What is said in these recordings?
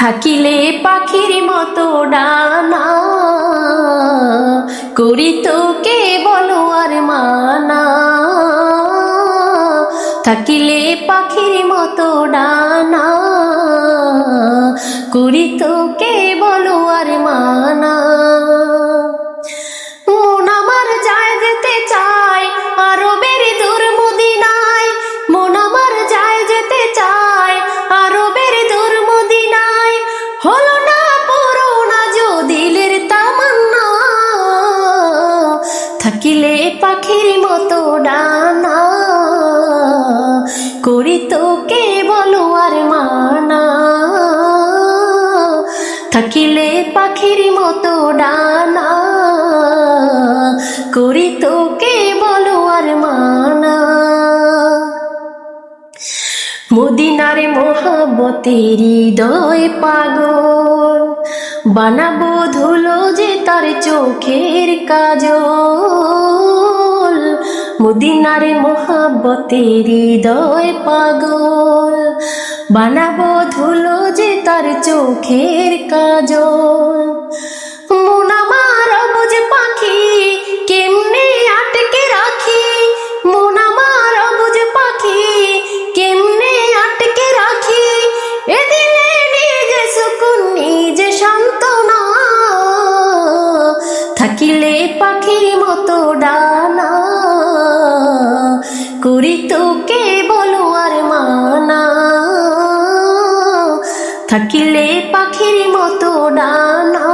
থাকিলে পাখির মতো ডানা, করি তোকে বলো আর মানা। থাকিলে পাখির মতো ডানা, করি তোকে বলো আর মানা। মন আমার যায় যেতে চায় আরবের দূর মদিনায়, মন আমার যায় যেতে চায় আরবের দূর মদিনায়। হলো না পুরোনা যো দিলের তামান্না, থাকিলে পাখির মতো ডানা, করি তোকে বলো আর মানা। থাকিলে পাখির মতো ডানা, করি তোকে বলো আর মানা। মদিনার মোহাব্বতের হৃদয় পাগল, বানাবো ধুলো যে তার চোখের কাজল। মদিনার মোহাব্বতের হৃদয় পাগল, বানাবো ধুলো যে তার চোখের কাজল। মন আমার অবুঝ পাখি কেমনে আটকে রাখি, মন আমার অবুঝ পাখি কেমনে আটকে রাখি। এ দিলে নিজে সুকুন নিজে সান্ত্বনা, থাকিলে পাখির মতো ডানা, করি তোকে বলো আর মানা। থাকিলে পাখির মতো ডানা,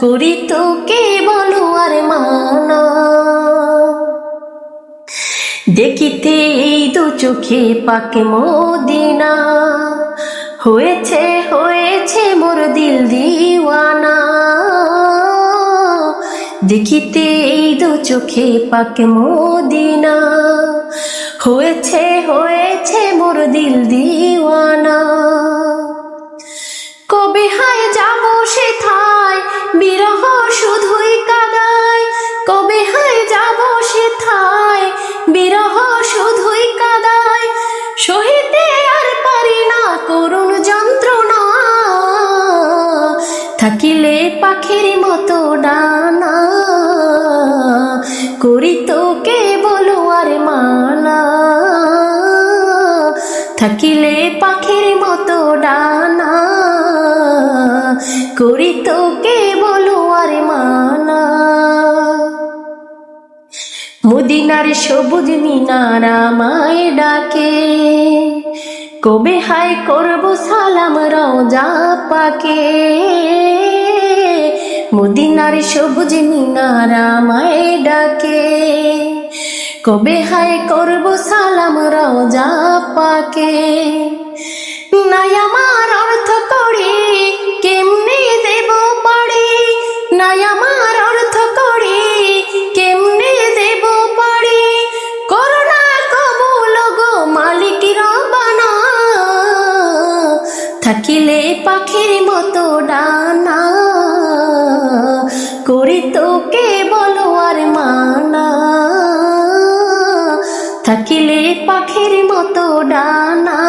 করি তোকে বলো আর মানা। দেখিতে এই দু চোখে পাকে মদিনা, হয়েছে হয়েছে মোর দিল দিওয়ানা। দেখিতে এই দু চোখে পাকে মদিনা, হয়েছে হয়েছে মোর দিল দিওয়ানা। কবে হায় যাব সেথায় বিরহ শুধুই কাদায়, কবে হায় যাব সেথায় বিরহ শুধুই কাদায়। সহিতে আর পারি না করুণ যন্ত্রণা, থাকিলে পাখির মতো ডানা, করি তোকে বলো আর মানা। থাকিলে পাখির মতো ডানা, করি তোকে বলো আর মানা। মদিনার সবুজ মিনার আমায় ডাকে, কবে হায় করবো সালাম রওজা পাকে। মদিনার সবুজ মিনার আমায় ডাকে, কবে হায় করবো সালাম রওজা পাকে। নাই আমার অর্থ করি কেমনে দেব পারি, নাই আমার অর্থ করি কেমনে দেব পারি। করুণা কবুল গো মালিক রব্বানা, থাকিলে পাখির মতো ডানা, করি তোকে বলো আর মানা। থাকিলে পাখির মতো ডানা,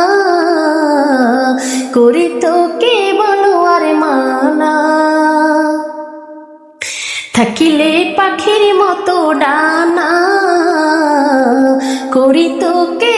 করি তোকে বলো আর মানা। থাকিলে পাখির মতো ডানা, করি তোকে